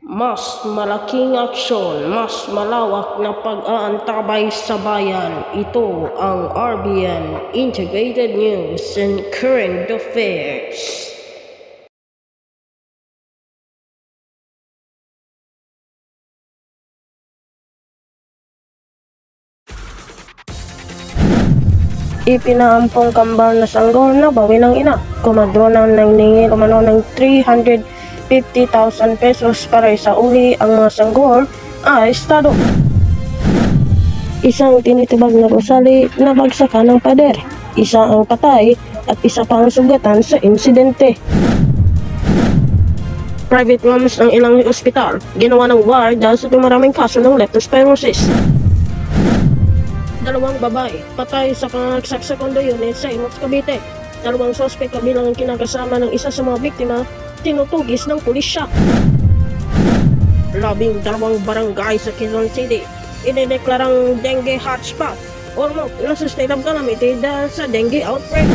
Mas malaking aksyon, mas malawak na pag-aantabay sa bayan. Ito ang RBN Integrated News and Current Affairs. Ipinaampong kambal na sanggol na bawi ng ina. Kumadronang nangningi umano ng 350,000 pesos para sa uli ang mga sanggol ay estado. Isang tinitibag na gusali na bagsakan ng pader. Isa ang patay at isa pa ang sugatan sa insidente. Private rooms ng ilang ospital ginawa ng ward dahil sa maraming kaso ng leptospirosis. Dalawang babae patay sa pangangasak sa condo unit sa Imos, Cavite. Dalawang sospek kabilang ang kinakasama ng isa sa mga biktima tinutugis ng pulisya. 12 barangay sa Quezon City idineklarang dengue hotspot o nasa state of calamity dahil sa dengue outbreak.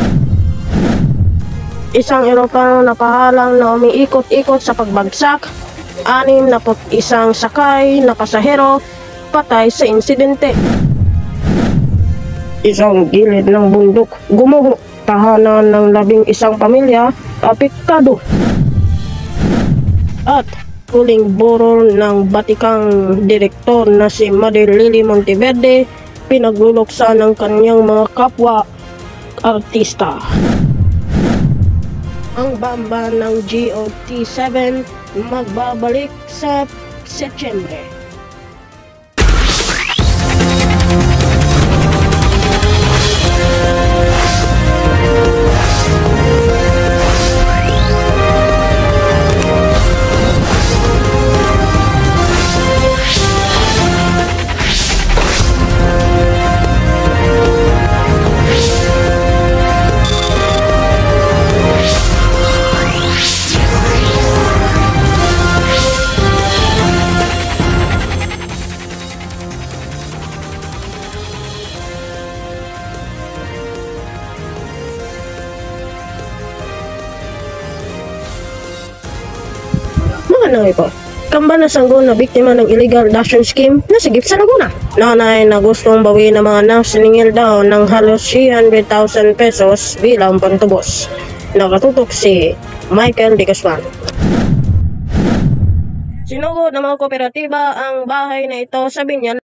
Isang eroplano na pahalang na umiikot-ikot sa pagbagsak. 61 sakay na pasahero patay sa insidente. Isang gilid ng bundok gumuho, tahanan ng 11 pamilya apektado. At huling burol ng batikang direktor na si Mother Lily Monteverde, pinagluluksa ng kanyang mga kapwa artista. Ang bamba ng GOT7 magbabalik sa Setyembre. Nanay po, kambal na sanggol na biktima ng illegal adoption scheme na sigip sa Laguna. Nanay na gustong bawiin ng mga anak siningil daw ng halos 300,000 pesos bilang pantubos. Nakatutok si Michael De Guzman. Sinugod ng mga kooperatiba ang bahay na ito sa Binyan